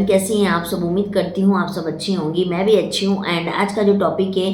कैसी हैं आप सब। उम्मीद करती हूँ आप सब अच्छी होंगी, मैं भी अच्छी हूँ। एंड आज का जो टॉपिक है,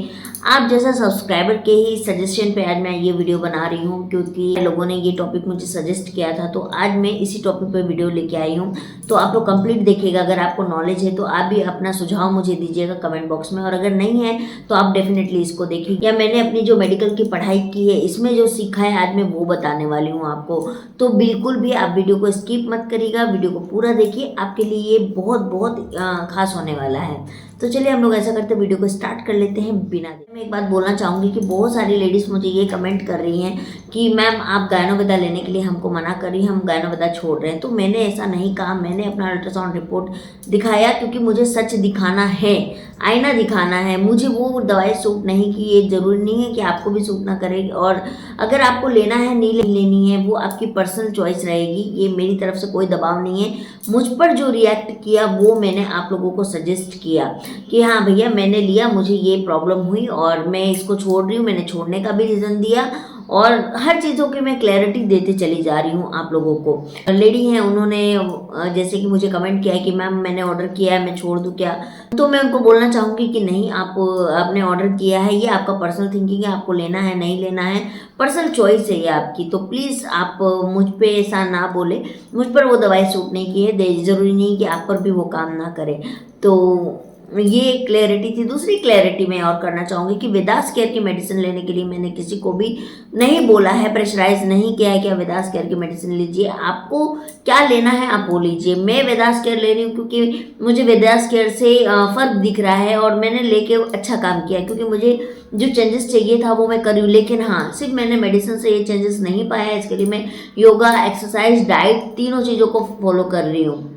आप जैसा सब्सक्राइबर के ही सजेशन पे आज मैं ये वीडियो बना रही हूँ, क्योंकि लोगों ने ये टॉपिक मुझे सजेस्ट किया था, तो आज मैं इसी टॉपिक पे वीडियो लेके आई हूँ। तो आप लोग कंप्लीट देखिएगा। अगर आपको नॉलेज है तो आप भी अपना सुझाव मुझे दीजिएगा कमेंट बॉक्स में, और अगर नहीं है तो आप डेफिनेटली इसको देखिए। या मैंने अपनी जो मेडिकल की पढ़ाई की है, इसमें जो सीखा है आज मैं वो बताने वाली हूँ आपको। तो बिल्कुल भी आप वीडियो को स्किप मत करिएगा, वीडियो को पूरा देखिए, आपके लिए ये बहुत बहुत खास होने वाला है। तो चलिए हम लोग ऐसा करते हैं, वीडियो को स्टार्ट कर लेते हैं बिना देर। मैं एक बात बोलना चाहूँगी कि बहुत सारी लेडीज़ मुझे ये कमेंट कर रही हैं कि मैम आप गायनोवेदा लेने के लिए हमको मना कर रही हैं, हम गायनोवेदा छोड़ रहे हैं। तो मैंने ऐसा नहीं कहा, मैंने अपना अल्ट्रासाउंड रिपोर्ट दिखाया, क्योंकि मुझे सच दिखाना है, आईना दिखाना है। मुझे वो दवाई सूट नहीं की, ये ज़रूरी नहीं है कि आपको भी सूट ना करेगी। और अगर आपको लेना है नहीं लेनी है, वो आपकी पर्सनल चॉइस रहेगी, ये मेरी तरफ से कोई दबाव नहीं है। मुझ पर जो रिएक्ट किया वो मैंने आप लोगों को सजेस्ट किया कि हाँ भैया मैंने लिया, मुझे ये प्रॉब्लम हुई और मैं इसको छोड़ रही हूँ। मैंने छोड़ने का भी रीज़न दिया और हर चीज़ों की मैं क्लैरिटी देते चली जा रही हूँ आप लोगों को। लेडी हैं, उन्होंने जैसे कि मुझे कमेंट किया है कि मैम मैंने ऑर्डर किया है, मैं छोड़ दूँ क्या। तो मैं उनको बोलना चाहूँगी कि नहीं, आपने ऑर्डर किया है, ये आपका पर्सनल थिंकिंग है, आपको लेना है नहीं लेना है, पर्सनल चॉइस है ये आपकी। तो प्लीज़ आप मुझ पे ऐसा ना बोले, मुझ पर वो दवाई सूट नहीं की है, ज़रूरी नहीं कि आप पर भी वो काम ना करे। तो ये क्लैरिटी थी। दूसरी क्लैरिटी मैं और करना चाहूँगी कि वेदास केयर की मेडिसिन लेने के लिए मैंने किसी को भी नहीं बोला है, प्रेशराइज नहीं किया है कि आप वेदास केयर की मेडिसिन लीजिए। आपको क्या लेना है आप वो लीजिए। मैं वेदास केयर ले रही हूँ क्योंकि मुझे वेदास केयर से फ़र्क दिख रहा है और मैंने लेके अच्छा काम किया, क्योंकि मुझे जो चेंजेस चाहिए था वो मैं कर रही हूँ। लेकिन हाँ, सिर्फ मैंने मेडिसिन से ये चेंजेस नहीं पाया है, इसके लिए मैं योगा, एक्सरसाइज, डाइट, तीनों चीज़ों को फॉलो कर रही हूँ।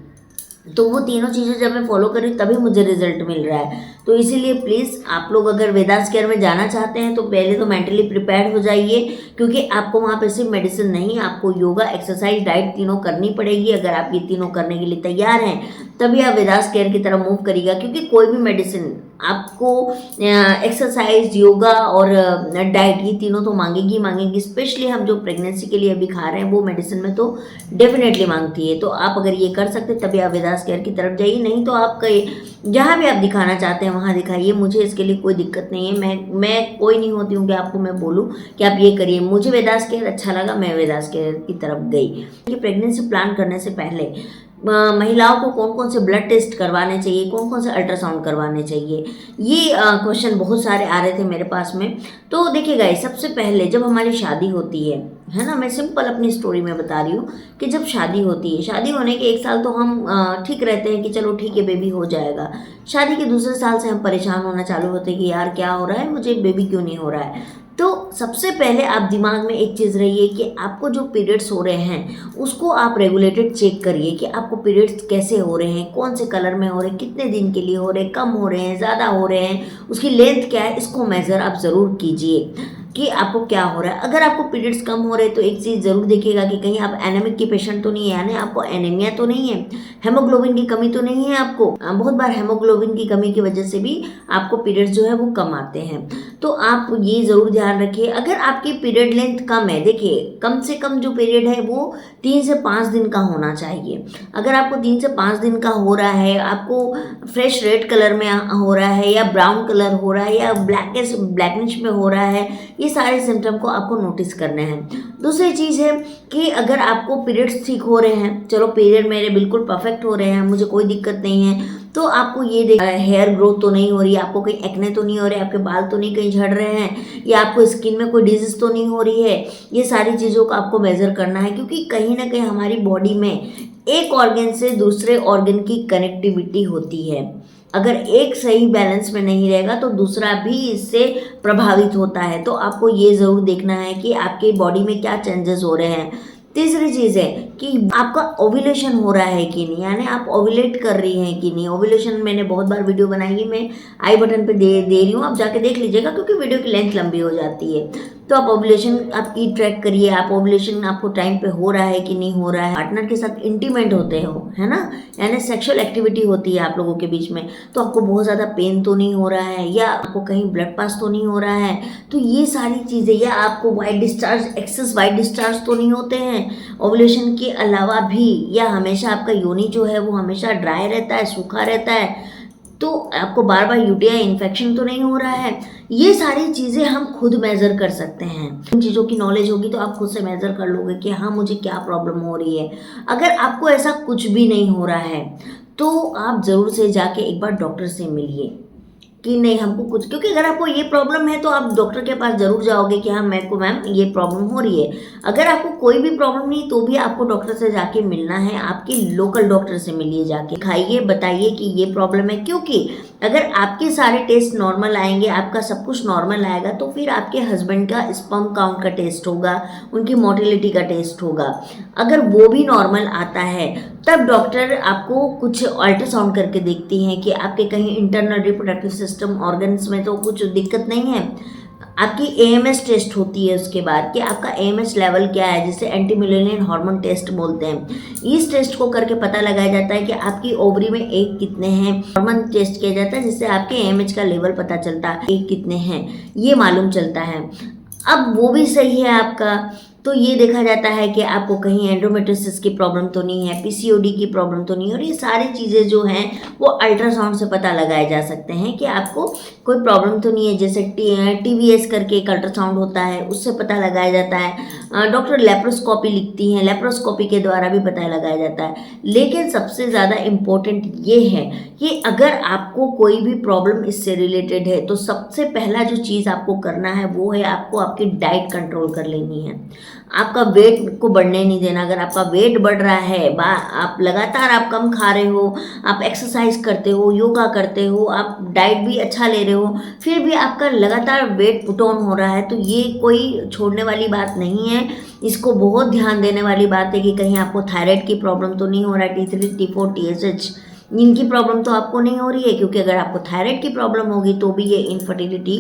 तो वो तीनों चीज़ें जब मैं फॉलो करी तभी मुझे रिजल्ट मिल रहा है। तो इसीलिए प्लीज़ आप लोग अगर वेदास केयर में जाना चाहते हैं तो पहले तो मेंटली प्रिपेयर हो जाइए, क्योंकि आपको वहाँ पे सिर्फ मेडिसिन नहीं, आपको योगा, एक्सरसाइज, डाइट तीनों करनी पड़ेगी। अगर आप ये तीनों करने के लिए तैयार हैं तभी आप वेदास केयर की तरफ मूव करिएगा, क्योंकि कोई भी मेडिसिन आपको एक्सरसाइज, योगा और डाइट ये तीनों तो मांगेगी। स्पेशली हम जो प्रेगनेंसी के लिए अभी खा रहे हैं वो मेडिसिन में तो डेफिनेटली मांगती है। तो आप अगर ये कर सकते तभी आप वेदास केयर की तरफ जाइए, नहीं तो आप जहाँ भी आप दिखाना चाहते हैं वहाँ दिखाइए। मुझे इसके लिए कोई दिक्कत नहीं है। मैं कोई नहीं होती हूँ कि आपको मैं बोलूँ कि आप ये करिए। मुझे वेदास केयर अच्छा लगा, मैं वेदास केयर की तरफ गई। ये प्रेगनेंसी प्लान करने से पहले महिलाओं को कौन कौन से ब्लड टेस्ट करवाने चाहिए, कौन कौन से अल्ट्रासाउंड करवाने चाहिए, ये क्वेश्चन बहुत सारे आ रहे थे मेरे पास में। तो देखिए गाइस, सबसे पहले जब हमारी शादी होती है ना, मैं सिंपल अपनी स्टोरी में बता रही हूँ कि जब शादी होती है, शादी होने के 1 साल तो हम ठीक रहते हैं कि चलो ठीक है बेबी हो जाएगा। शादी के दूसरे साल से हम परेशान होना चालू होते हैं कि यार क्या हो रहा है, मुझे बेबी क्यों नहीं हो रहा है। तो सबसे पहले आप दिमाग में एक चीज़ रहिए कि आपको जो पीरियड्स हो रहे हैं उसको आप रेगुलेटेड चेक करिए कि आपको पीरियड्स कैसे हो रहे हैं, कौन से कलर में हो रहे हैं, कितने दिन के लिए हो रहे हैं, कम हो रहे हैं, ज़्यादा हो रहे हैं, उसकी लेंथ क्या है, इसको मेज़र आप ज़रूर कीजिए कि आपको क्या हो रहा है। अगर आपको पीरियड्स कम हो रहे हैं तो एक चीज़ ज़रूर देखिएगा कि कहीं आप एनीमिक की पेशेंट तो नहीं है, यानी आपको एनीमिया तो नहीं है, हेमोग्लोबिन की कमी तो नहीं है आपको। बहुत बार हेमोग्लोबिन की कमी की वजह से भी आपको पीरियड्स जो है वो कम आते हैं। तो आप ये ज़रूर ध्यान रखिए। अगर आपकी पीरियड लेंथ कम है, देखिए कम से कम जो पीरियड है वो 3 से 5 दिन का होना चाहिए। अगर आपको 3 से 5 दिन का हो रहा है, आपको फ्रेश रेड कलर में हो रहा है या ब्राउन कलर हो रहा है या ब्लैकिश में हो रहा है, ये सारे सिम्टम को आपको नोटिस करने हैं। दूसरी चीज़ है कि अगर आपको पीरियड्स ठीक हो रहे हैं, चलो पीरियड मेरे बिल्कुल परफेक्ट हो रहे हैं, मुझे कोई दिक्कत नहीं है, तो आपको ये हेयर ग्रोथ तो नहीं हो रही है, आपको कहीं एक्ने तो नहीं हो रहे, आपके बाल तो नहीं कहीं झड़ रहे हैं, या आपको स्किन में कोई डिजीज तो नहीं हो रही है। ये सारी चीज़ों को आपको मेज़र करना है, क्योंकि कहीं ना कहीं हमारी बॉडी में एक ऑर्गन से दूसरे ऑर्गन की कनेक्टिविटी होती है। अगर एक सही बैलेंस में नहीं रहेगा तो दूसरा भी इससे प्रभावित होता है। तो आपको ये ज़रूर देखना है कि आपके बॉडी में क्या चेंजेस हो रहे हैं। तीसरी चीज़ है कि आपका ओव्यूलेशन हो रहा है कि नहीं, यानी आप ओव्यूलेट कर रही हैं कि नहीं। ओव्यूलेशन मैंने बहुत बार वीडियो बनाई है, मैं आई बटन पे दे रही हूँ, आप जाके देख लीजिएगा, क्योंकि वीडियो की लेंथ लंबी हो जाती है। तो आप ओव्यूलेशन आपकी ट्रैक करिए, आप ओव्यूलेशन आपको टाइम पे हो रहा है कि नहीं हो रहा है, पार्टनर के साथ इंटीमेट होते हो, है ना, यानी सेक्सुअल एक्टिविटी होती है आप लोगों के बीच में, तो आपको बहुत ज़्यादा पेन तो नहीं हो रहा है, या आपको कहीं ब्लड पास तो नहीं हो रहा है, तो ये सारी चीज़ें, या आपको white discharge, excess white discharge तो नहीं होते हैं ओव्यूलेशन के अलावा भी, या हमेशा आपका योनि जो है वो हमेशा ड्राई रहता है, सूखा रहता है, तो आपको बार बार यूटीआई इन्फेक्शन तो नहीं हो रहा है। ये सारी चीज़ें हम खुद मेज़र कर सकते हैं। इन चीज़ों की नॉलेज होगी तो आप खुद से मेज़र कर लोगे कि हाँ मुझे क्या प्रॉब्लम हो रही है। अगर आपको ऐसा कुछ भी नहीं हो रहा है तो आप ज़रूर से जाके एक बार डॉक्टर से मिलिए कि नहीं हमको कुछ, क्योंकि अगर आपको ये प्रॉब्लम है तो आप डॉक्टर के पास ज़रूर जाओगे कि हाँ मेरे को मैम ये प्रॉब्लम हो रही है। अगर आपको कोई भी प्रॉब्लम नहीं तो भी आपको डॉक्टर से जाके मिलना है, आपके लोकल डॉक्टर से मिलिए, जाके खाइए, बताइए कि ये प्रॉब्लम है, क्योंकि अगर आपके सारे टेस्ट नॉर्मल आएंगे, आपका सब कुछ नॉर्मल आएगा, तो फिर आपके हस्बैंड का स्पर्म काउंट का टेस्ट होगा, उनकी मोटिलिटी का टेस्ट होगा। अगर वो भी नॉर्मल आता है तब डॉक्टर आपको कुछ अल्ट्रासाउंड करके देखती हैं कि आपके कहीं इंटरनल रिप्रोडक्टिव सिस्टम ऑर्गन्स में तो कुछ दिक्कत नहीं है। आपकी एएमएस टेस्ट होती है उसके बाद कि आपका एएमएस लेवल क्या है, जिसे एंटी मिलेनियन हार्मोन टेस्ट बोलते हैं। इस टेस्ट को करके पता लगाया जाता है कि आपकी ओवरी में एग कितने हैं, हार्मोन टेस्ट किया जाता है जिससे आपके एएमएच का लेवल पता चलता है, एग कितने हैं ये मालूम चलता है। अब वो भी सही है आपका, तो ये देखा जाता है कि आपको कहीं एंडोमेट्रियोसिस की प्रॉब्लम तो नहीं है, पीसीओडी की प्रॉब्लम तो नहीं है, और ये सारी चीज़ें जो हैं वो अल्ट्रासाउंड से पता लगाए जा सकते हैं कि आपको कोई प्रॉब्लम तो नहीं है। जैसे टीवीएस करके एक अल्ट्रासाउंड होता है, उससे पता लगाया जाता है। डॉक्टर लेप्रोस्कोपी लिखती हैं, लेप्रोस्कोपी के द्वारा भी पता लगाया जाता है। लेकिन सबसे ज़्यादा इम्पोर्टेंट ये है कि अगर आपको कोई भी प्रॉब्लम इससे रिलेटेड है तो सबसे पहला जो चीज़ आपको करना है वो है आपको आपकी डाइट कंट्रोल कर लेनी है। आपका वेट को बढ़ने नहीं देना। अगर आपका वेट बढ़ रहा है, आप लगातार आप कम खा रहे हो, आप एक्सरसाइज करते हो, योगा करते हो, आप डाइट भी अच्छा ले रहे हो, फिर भी आपका लगातार वेट पुट ऑन हो रहा है, तो ये कोई छोड़ने वाली बात नहीं है। इसको बहुत ध्यान देने वाली बात है कि कहीं आपको थायराइड की प्रॉब्लम तो नहीं हो रहा है, T3, T4, TSH इनकी प्रॉब्लम तो आपको नहीं हो रही है, क्योंकि अगर आपको थायराइड की प्रॉब्लम होगी तो भी ये इनफर्टिलिटी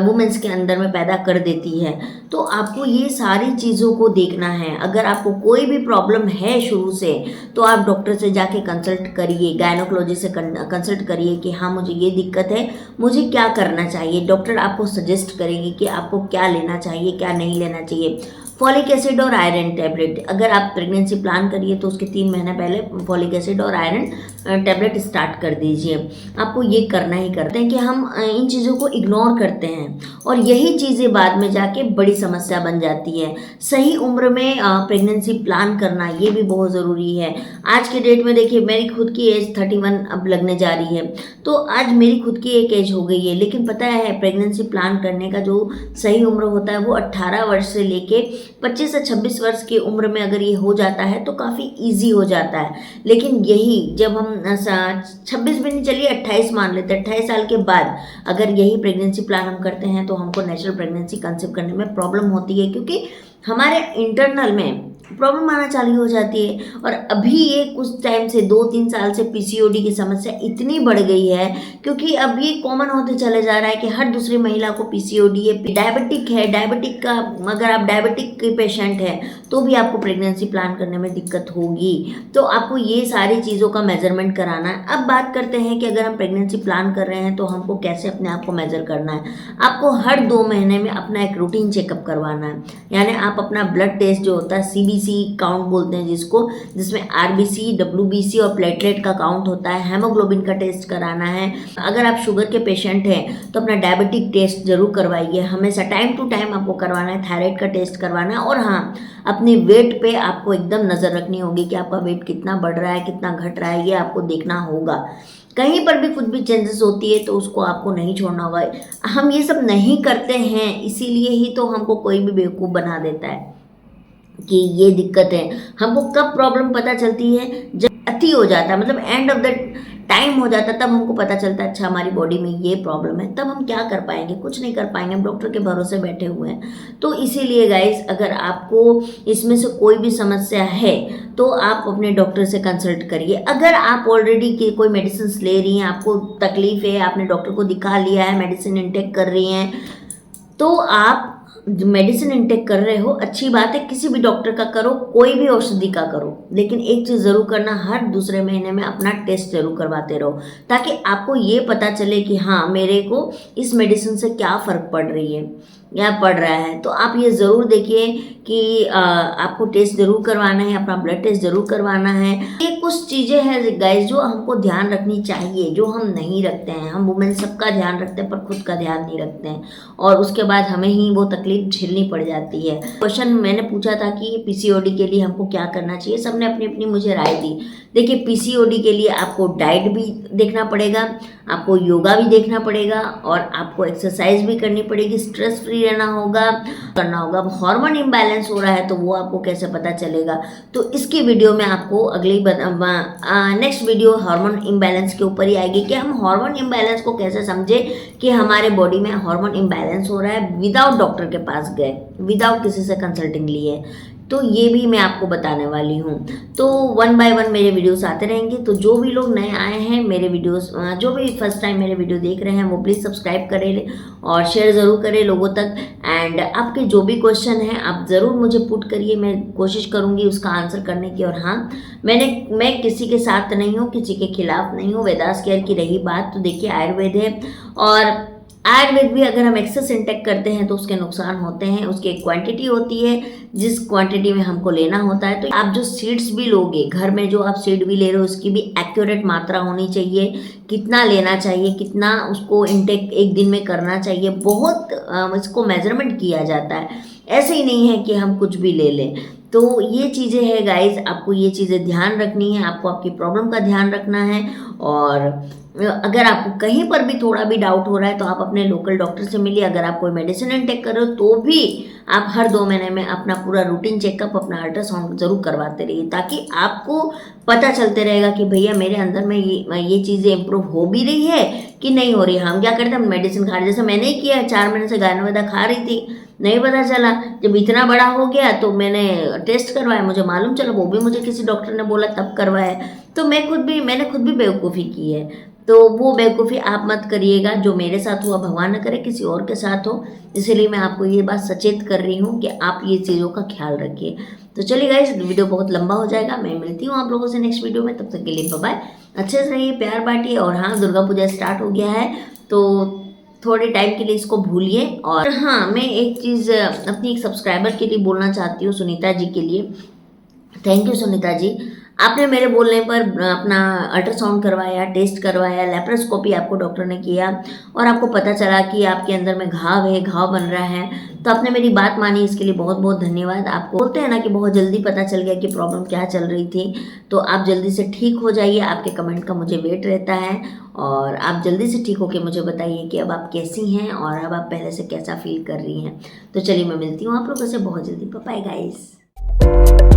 वुमेन्स के अंदर में पैदा कर देती है। तो आपको ये सारी चीज़ों को देखना है। अगर आपको कोई भी प्रॉब्लम है शुरू से तो आप डॉक्टर से जाके कंसल्ट करिए, गायनोकोलॉजी से कंसल्ट करिए कि हाँ मुझे ये दिक्कत है, मुझे क्या करना चाहिए। डॉक्टर आपको सजेस्ट करेगी कि आपको क्या लेना चाहिए, क्या नहीं लेना चाहिए। फॉलिक एसिड और आयरन टैबलेट, अगर आप प्रेगनेंसी प्लान करिए तो उसके 3 महीने पहले फॉलिक एसिड और आयरन टैबलेट स्टार्ट कर दीजिए। आपको ये करना ही करते हैं कि हम इन चीज़ों को इग्नोर करते हैं और यही चीज़ें बाद में जाके बड़ी समस्या बन जाती है। सही उम्र में प्रेगनेंसी प्लान करना ये भी बहुत ज़रूरी है। आज के डेट में देखिए, मेरी खुद की एज 31 अब लगने जा रही है, तो आज मेरी खुद की एक एज हो गई है, लेकिन पता है प्रेगनेंसी प्लान करने का जो सही उम्र होता है वो 18 वर्ष से लेके 25 से 26 वर्ष की उम्र में अगर ये हो जाता है तो काफ़ी इजी हो जाता है। लेकिन यही जब हम 26 भी नहीं, चलिए 28 मान लेते हैं, 28 साल के बाद अगर यही प्रेगनेंसी प्लान हम करते हैं तो हमको नेचुरल प्रेगनेंसी कंसीव करने में प्रॉब्लम होती है, क्योंकि हमारे इंटरनल में प्रॉब्लम आना चालू हो जाती है। और अभी ये कुछ टाइम से 2-3 साल से पीसीओडी की समस्या इतनी बढ़ गई है, क्योंकि अब ये कॉमन होते चले जा रहा है कि हर दूसरी महिला को पीसीओडी है। डायबिटिक है, डायबिटिक का अगर आप डायबिटिक के पेशेंट हैं तो भी आपको प्रेगनेंसी प्लान करने में दिक्कत होगी। तो आपको ये सारी चीज़ों का मेजरमेंट कराना है। अब बात करते हैं कि अगर हम प्रेगनेंसी प्लान कर रहे हैं तो हमको कैसे अपने आप को मेजर करना है। आपको हर 2 महीने में अपना एक रूटीन चेकअप करवाना है, यानी आप अपना ब्लड टेस्ट जो होता है CBC काउंट बोलते हैं जिसको, जिसमें RBC, WBC और प्लेटलेट का काउंट होता है, हेमोग्लोबिन का टेस्ट कराना है। अगर आप शुगर के पेशेंट हैं तो अपना डायबिटिक टेस्ट जरूर करवाइए, हमेशा टाइम टू टाइम आपको करवाना है। थायराइड का टेस्ट करवाना है। और हाँ, अपने वेट पे आपको एकदम नज़र रखनी होगी कि आपका वेट कितना बढ़ रहा है, कितना घट रहा है, ये आपको देखना होगा। कहीं पर भी कुछ भी चेंजेस होती है तो उसको आपको नहीं छोड़ना होगा। हम ये सब नहीं करते हैं, इसीलिए ही तो हमको कोई भी बेवकूफ़ बना देता है कि ये दिक्कत है। हमको कब प्रॉब्लम पता चलती है, जब अति हो जाता है, मतलब एंड ऑफ द टाइम हो जाता है, तब हमको पता चलता है अच्छा हमारी बॉडी में ये प्रॉब्लम है। तब हम क्या कर पाएंगे? कुछ नहीं कर पाएंगे, हम डॉक्टर के भरोसे बैठे हुए हैं। तो इसीलिए गाइस, अगर आपको इसमें से कोई भी समस्या है तो आप अपने डॉक्टर से कंसल्ट करिए। अगर आप ऑलरेडी के कोई मेडिसिन ले रही हैं, आपको तकलीफ है, आपने डॉक्टर को दिखा लिया है, मेडिसिन इनटेक कर रही हैं, तो आप मेडिसिन इंटेक कर रहे हो, अच्छी बात है, किसी भी डॉक्टर का करो, कोई भी औषधि का करो, लेकिन एक चीज़ ज़रूर करना, हर दूसरे महीने में अपना टेस्ट जरूर करवाते रहो, ताकि आपको ये पता चले कि हाँ मेरे को इस मेडिसिन से क्या फ़र्क पड़ रही है या पड़ रहा है। तो आप ये ज़रूर देखिए कि आपको टेस्ट ज़रूर करवाना है, अपना ब्लड टेस्ट ज़रूर करवाना है। ये कुछ चीज़ें हैं गाइस जो हमको ध्यान रखनी चाहिए, जो हम नहीं रखते हैं। हम वुमेन सबका ध्यान रखते हैं पर खुद का ध्यान नहीं रखते हैं, और उसके बाद हमें ही वो तकलीफ झेलनी पड़ जाती है। क्वेश्चन मैंने पूछा था कि पीसीओडी के लिए हमको क्या करना चाहिए, सबने अपनी अपनी मुझे राय दी। देखिए, पीसीओडी के लिए आपको डाइट भी देखना पड़ेगा, आपको योगा भी देखना पड़ेगा, और आपको एक्सरसाइज भी करनी पड़ेगी, स्ट्रेस फ्री रहना होगा, करना होगा। अब हार्मोन इम्बैलेंस हो रहा है तो वो आपको कैसे पता चलेगा, तो इसकी वीडियो में आपको नेक्स्ट वीडियो हार्मोन इम्बैलेंस के ऊपर ही आएगी कि हम हार्मोन इम्बैलेंस को कैसे समझे कि हमारे बॉडी में हार्मोन इम्बैलेंस हो रहा है विदाउट डॉक्टर के पास गए, विदाउट किसी से कंसल्टिंग लिए। तो ये भी मैं आपको बताने वाली हूँ। तो 1 बाय 1 मेरे वीडियोस आते रहेंगे। तो जो भी लोग नए आए हैं मेरे वीडियोस, जो भी फर्स्ट टाइम मेरे वीडियो देख रहे हैं, वो प्लीज़ सब्सक्राइब करें और शेयर ज़रूर करें लोगों तक। एंड आपके जो भी क्वेश्चन हैं आप ज़रूर मुझे पुट करिए, मैं कोशिश करूँगी उसका आंसर करने की। और हाँ, मैं किसी के साथ नहीं हूँ, किसी के खिलाफ नहीं हूँ। वेदास केयर की रही बात, तो देखिए आयुर्वेद है, और आयुर्वेद भी अगर हम एक्सेस इंटेक करते हैं तो उसके नुकसान होते हैं। उसकी एक क्वांटिटी होती है जिस क्वांटिटी में हमको लेना होता है। तो आप जो सीड्स भी लोगे घर में, जो आप सीड भी ले रहे हो, उसकी भी एक्यूरेट मात्रा होनी चाहिए, कितना लेना चाहिए, कितना उसको इंटेक एक दिन में करना चाहिए, बहुत इसको मेजरमेंट किया जाता है। ऐसे ही नहीं है कि हम कुछ भी ले लें। तो ये चीज़ें हैं गाइज, आपको ये चीज़ें ध्यान रखनी है, आपको आपकी प्रॉब्लम का ध्यान रखना है। और अगर आपको कहीं पर भी थोड़ा भी डाउट हो रहा है तो आप अपने लोकल डॉक्टर से मिलिए। अगर आप कोई मेडिसिन इंटेक कर रहे हो तो भी आप हर 2 महीने में अपना पूरा रूटीन चेकअप, अपना अल्ट्रासाउंड जरूर करवाते रहिए, ताकि आपको पता चलते रहेगा कि भैया मेरे अंदर में ये चीज़ें इंप्रूव हो भी रही है कि नहीं हो रही है। हम क्या करते हैं, हम मेडिसिन खा रहे, जैसे मैंने ही किया, 4 महीने से गायनोवेदा खा रही थी, नहीं पता चला। जब इतना बड़ा हो गया तो मैंने टेस्ट करवाया, मुझे मालूम चला, वो भी मुझे किसी डॉक्टर ने बोला तब करवाया। तो मैंने खुद भी बेवकूफ़ी की है। तो वो बेवकूफ़ी आप मत करिएगा, जो मेरे साथ हुआ भगवान न करे किसी और के साथ हो। इसीलिए मैं आपको ये बात सचेत कर रही हूँ कि आप ये चीज़ों का ख्याल रखिए। तो चलिए गाइस, वीडियो बहुत लंबा हो जाएगा, मैं मिलती हूँ आप लोगों से नेक्स्ट वीडियो में। तब तक के लिए बाय बाय, अच्छे से रहिए, प्यार बांटिए। और हाँ, दुर्गा पूजा स्टार्ट हो गया है तो थोड़े टाइम के लिए इसको भूलिए। और हाँ, मैं एक चीज़ अपनी एक सब्सक्राइबर के लिए बोलना चाहती हूँ, सुनीता जी के लिए। थैंक यू सुनीता जी, आपने मेरे बोलने पर अपना अल्ट्रासाउंड करवाया, टेस्ट करवाया, लेप्रोस्कोपी आपको डॉक्टर ने किया, और आपको पता चला कि आपके अंदर में घाव है, घाव बन रहा है। तो आपने मेरी बात मानी, इसके लिए बहुत बहुत धन्यवाद। आपको बोलते हैं ना कि बहुत जल्दी पता चल गया कि प्रॉब्लम क्या चल रही थी, तो आप जल्दी से ठीक हो जाइए। आपके कमेंट का मुझे वेट रहता है, और आप जल्दी से ठीक होकर मुझे बताइए कि अब आप कैसी हैं और अब आप पहले से कैसा फील कर रही हैं। तो चलिए, मैं मिलती हूँ आप लोगों से बहुत जल्दी। Bye bye guys.